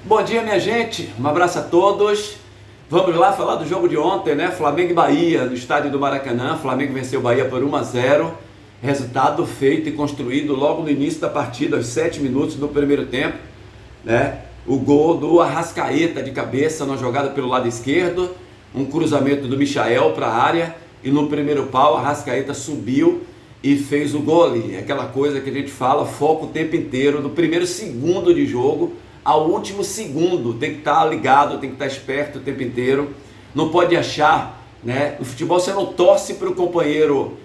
Bom dia, minha gente, um abraço a todos. Vamos lá falar do jogo de ontem, né? Flamengo e Bahia, no estádio do Maracanã. Flamengo venceu o Bahia por 1-0. Resultado feito e construído logo no início da partida, aos 7 minutos do primeiro tempo, né? O gol do Arrascaeta de cabeça, na jogada pelo lado esquerdo, um cruzamento do Michael para a área, e no primeiro pau, Arrascaeta subiu e fez o gol ali. Aquela coisa que a gente fala, foco o tempo inteiro, do primeiro segundo de jogo ao último segundo, tem que estar ligado, tem que estar esperto o tempo inteiro, não pode achar, né? No futebol você não torce para o companheiro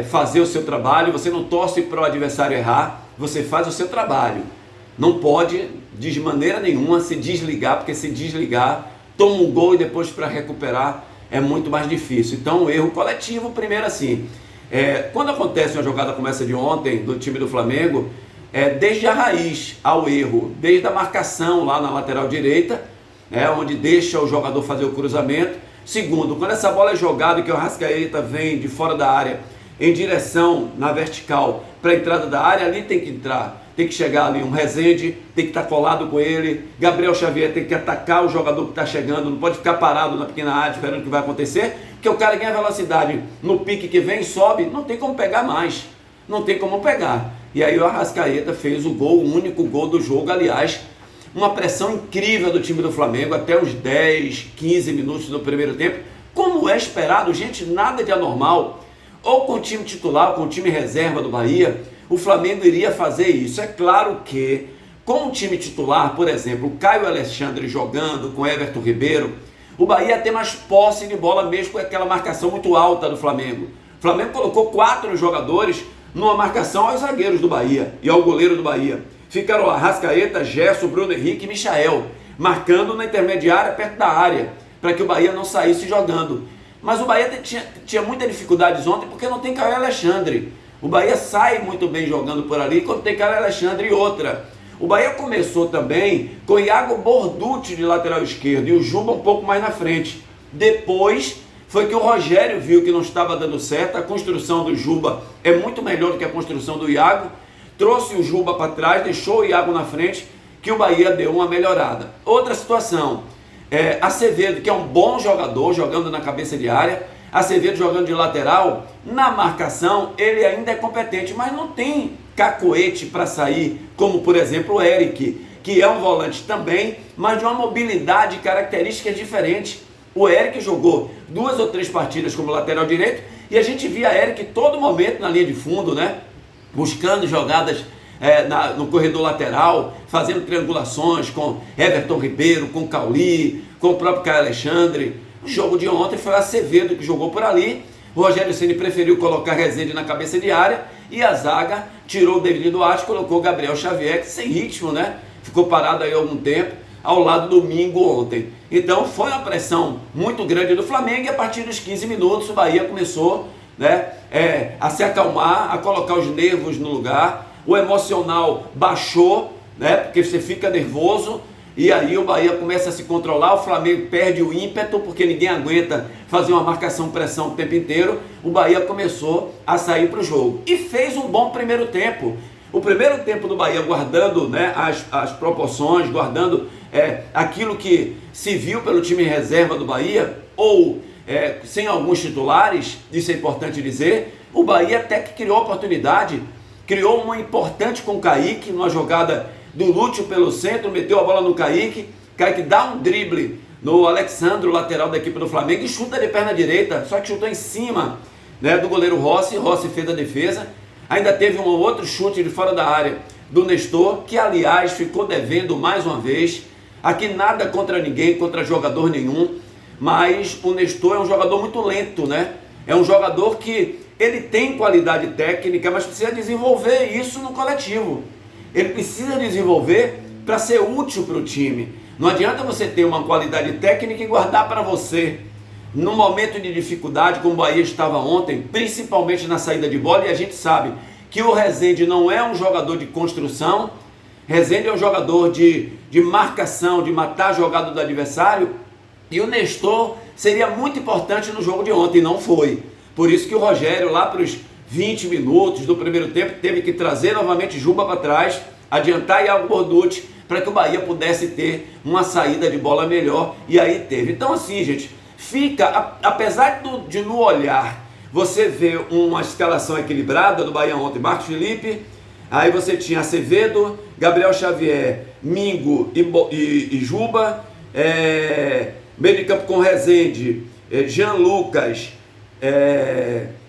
fazer o seu trabalho, você não torce para o adversário errar, você faz o seu trabalho. Não pode, de maneira nenhuma, se desligar, porque se desligar, toma um gol e depois para recuperar é muito mais difícil. Então, o erro coletivo, primeiro assim, quando acontece uma jogada como essa de ontem, do time do Flamengo, desde a raiz ao erro, desde a marcação lá na lateral direita, onde deixa o jogador fazer o cruzamento. Segundo, quando essa bola é jogada, que o Arrascaeta vem de fora da área em direção na vertical para a entrada da área, ali tem que entrar, tem que chegar ali um Rezende, tem que estar colado com ele, Gabriel Xavier tem que atacar o jogador que está chegando, não pode ficar parado na pequena área esperando o que vai acontecer, porque o cara ganha velocidade no pique que vem, sobe, não tem como pegar mais, não tem como pegar. E aí o Arrascaeta fez o gol, o único gol do jogo, aliás, uma pressão incrível do time do Flamengo até uns 10, 15 minutos do primeiro tempo, como é esperado, gente, nada de anormal. Ou com o time titular, ou com o time reserva do Bahia, o Flamengo iria fazer isso. É claro que, com o time titular, por exemplo, o Caio Alexandre jogando com Everton Ribeiro, o Bahia tem mais posse de bola mesmo com aquela marcação muito alta do Flamengo. O Flamengo colocou 4 jogadores numa marcação aos zagueiros do Bahia e ao goleiro do Bahia. Ficaram Arrascaeta, Gerson, Bruno Henrique e Michael, marcando na intermediária perto da área, para que o Bahia não saísse jogando. Mas o Bahia tinha muita dificuldade ontem porque não tem Caio Alexandre. O Bahia sai muito bem jogando por ali quando tem Caio Alexandre. E outra, o Bahia começou também com Iago Borducci de lateral esquerdo e o Juba um pouco mais na frente. Depois foi que o Rogério viu que não estava dando certo, a construção do Juba é muito melhor do que a construção do Iago, trouxe o Juba para trás, deixou o Iago na frente, que o Bahia deu uma melhorada. Outra situação, Acevedo, que é um bom jogador, jogando na cabeça de área, Acevedo jogando de lateral, na marcação ele ainda é competente, mas não tem cacoete para sair, como por exemplo o Eric, que é um volante também, mas de uma mobilidade e características diferentes. O Eric jogou 2 ou 3 partidas como lateral direito e a gente via Eric todo momento na linha de fundo, né? Buscando jogadas no corredor lateral, fazendo triangulações com Everton Ribeiro, com Cauli, com o próprio Caio Alexandre. O jogo de ontem foi o Acevedo que jogou por ali. O Rogério Ceni preferiu colocar Rezende na cabeça de área e a zaga tirou o David Duarte, colocou o Gabriel Xavier, que sem ritmo, né? Ficou parado aí algum tempo, ao lado do Domingo ontem. Então foi uma pressão muito grande do Flamengo e a partir dos 15 minutos o Bahia começou, né, a se acalmar, a colocar os nervos no lugar, o emocional baixou, né, porque você fica nervoso e aí o Bahia começa a se controlar, o Flamengo perde o ímpeto porque ninguém aguenta fazer uma marcação-pressão o tempo inteiro, o Bahia começou a sair para o jogo e fez um bom primeiro tempo. O primeiro tempo do Bahia guardando, né, as proporções, guardando aquilo que se viu pelo time reserva do Bahia, ou sem alguns titulares, isso é importante dizer, o Bahia até que criou oportunidade, criou uma importante com o Kaique, numa jogada do Lúcio pelo centro, meteu a bola no Kaique dá um drible no Alexandre, lateral da equipe do Flamengo, e chuta de perna direita, só que chutou em cima, né, do goleiro Rossi fez a defesa. Ainda teve um outro chute de fora da área do Nestor, que aliás ficou devendo mais uma vez. Aqui nada contra ninguém, contra jogador nenhum, mas o Nestor é um jogador muito lento, né? É um jogador que ele tem qualidade técnica, mas precisa desenvolver isso no coletivo. Ele precisa desenvolver para ser útil para o time. Não adianta você ter uma qualidade técnica e guardar para você. No momento de dificuldade, como o Bahia estava ontem, principalmente na saída de bola, e a gente sabe que o Rezende não é um jogador de construção, Rezende é um jogador de marcação, de matar a jogada do adversário, e o Nestor seria muito importante no jogo de ontem, não foi. Por isso que o Rogério, lá para os 20 minutos do primeiro tempo, teve que trazer novamente Juba para trás, adiantar Iago Borducci, para que o Bahia pudesse ter uma saída de bola melhor, e aí teve. Então assim, gente, fica, apesar de no olhar você vê uma escalação equilibrada do Bahia ontem, Marcos Felipe, aí você tinha Acevedo, Gabriel Xavier, Mingo e Juba, meio de campo com Rezende, Jean Lucas,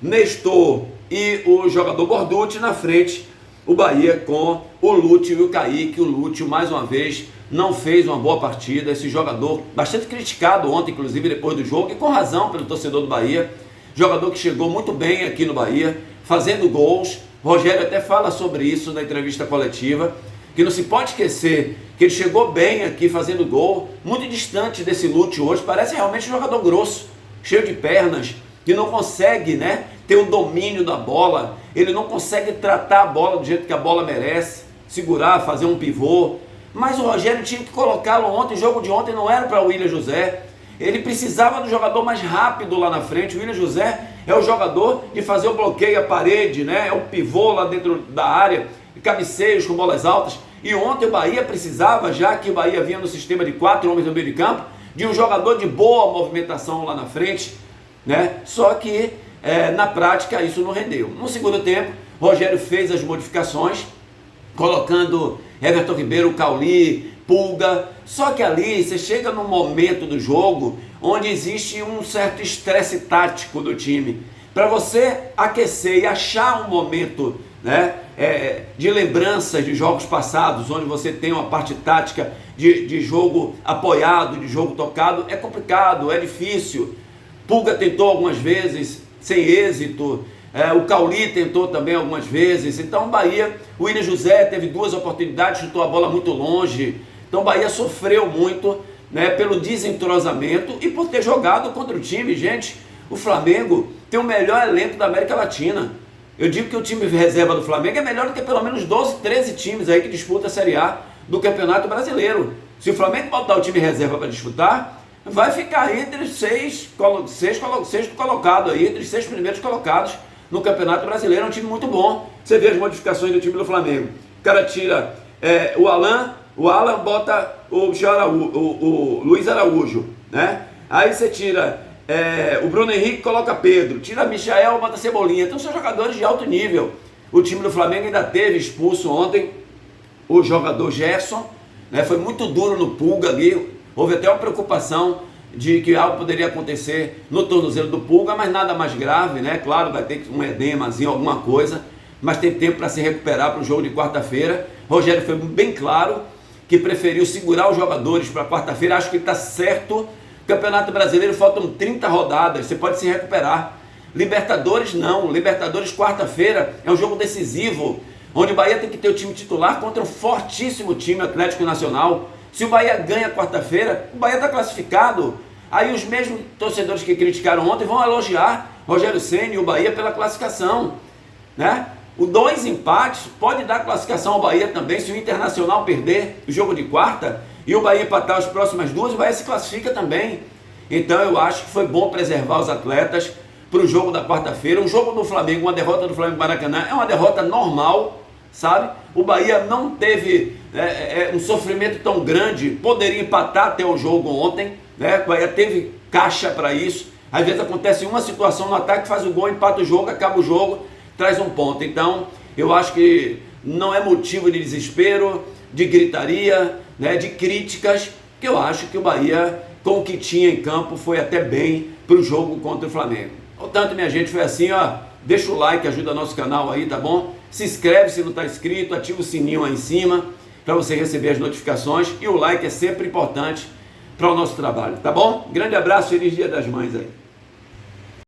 Nestor e o jogador Borducci. Na frente o Bahia com o Lúcio e o Kaique. O Lúcio mais uma vez não fez uma boa partida, esse jogador bastante criticado ontem, inclusive depois do jogo, e com razão pelo torcedor do Bahia, jogador que chegou muito bem aqui no Bahia, fazendo gols. Rogério até fala sobre isso na entrevista coletiva, que não se pode esquecer que ele chegou bem aqui fazendo gol, muito distante desse Lúcio hoje, parece realmente um jogador grosso, cheio de pernas, que não consegue, né, ter o domínio da bola, ele não consegue tratar a bola do jeito que a bola merece, segurar, fazer um pivô. Mas o Rogério tinha que colocá-lo ontem. O jogo de ontem não era para o William José, ele precisava do jogador mais rápido lá na frente. O William José é o jogador de fazer o bloqueio à parede, né? É o pivô lá dentro da área, cabeceios com bolas altas. E ontem o Bahia precisava, já que o Bahia vinha no sistema de 4 homens no meio de campo, de um jogador de boa movimentação lá na frente, né? Só que na prática isso não rendeu. No segundo tempo, Rogério fez as modificações, colocando Everton Ribeiro, Cauli, Pulga. Só que ali você chega num momento do jogo onde existe um certo estresse tático do time. Para você aquecer e achar um momento, né, de lembranças de jogos passados, onde você tem uma parte tática de jogo apoiado, de jogo tocado, é complicado, é difícil. Pulga tentou algumas vezes, sem êxito. O Cauli tentou também algumas vezes. Então o Bahia, o William José teve 2 oportunidades, chutou a bola muito longe. Então o Bahia sofreu muito, né, pelo desentrosamento e por ter jogado contra o time. Gente, o Flamengo tem o melhor elenco da América Latina. Eu digo que o time reserva do Flamengo é melhor do que pelo menos 12, 13 times aí que disputam a Série A do Campeonato Brasileiro. Se o Flamengo botar o time reserva para disputar, vai ficar entre os 6 colocados aí, entre os 6 primeiros colocados no Campeonato Brasileiro. É um time muito bom. Você vê as modificações do time do Flamengo. O cara tira o Alan bota o Luiz Araújo, né? Aí você tira o Bruno Henrique, coloca Pedro, tira Michael, bota Cebolinha. Então são jogadores de alto nível. O time do Flamengo ainda teve expulso ontem o jogador Gerson, né? Foi muito duro no Pulga ali. Houve até uma preocupação de que algo poderia acontecer no tornozelo do Pulga, mas nada mais grave, né? Claro, vai ter um edemazinho, alguma coisa, mas tem tempo para se recuperar para o jogo de quarta-feira. Rogério foi bem claro que preferiu segurar os jogadores para quarta-feira. Acho que está certo. Campeonato Brasileiro faltam 30 rodadas, você pode se recuperar. Libertadores não, Libertadores quarta-feira é um jogo decisivo, onde o Bahia tem que ter o time titular contra um fortíssimo time, Atlético Nacional. Se o Bahia ganha quarta-feira, o Bahia está classificado. Aí os mesmos torcedores que criticaram ontem vão elogiar Rogério Ceni e o Bahia pela classificação, né? O 2 empates pode dar classificação ao Bahia também. Se o Internacional perder o jogo de quarta e o Bahia empatar as próximas 2, o Bahia se classifica também. Então eu acho que foi bom preservar os atletas para o jogo da quarta-feira. Um jogo do Flamengo, uma derrota do Flamengo no Maracanã é uma derrota normal, sabe? O Bahia não teve um sofrimento tão grande, poderia empatar até o jogo ontem, né? O Bahia teve caixa para isso. Às vezes acontece uma situação no ataque, faz o gol, empata o jogo, acaba o jogo, traz um ponto. Então eu acho que não é motivo de desespero, de gritaria, né, de críticas, que eu acho que o Bahia, com o que tinha em campo, foi até bem para o jogo contra o Flamengo. Portanto, minha gente, foi assim, ó. Deixa o like, ajuda nosso canal aí, tá bom? Se inscreve se não está inscrito, ativa o sininho aí em cima para você receber as notificações, e o like é sempre importante para o nosso trabalho, tá bom? Grande abraço, feliz Dia das Mães aí.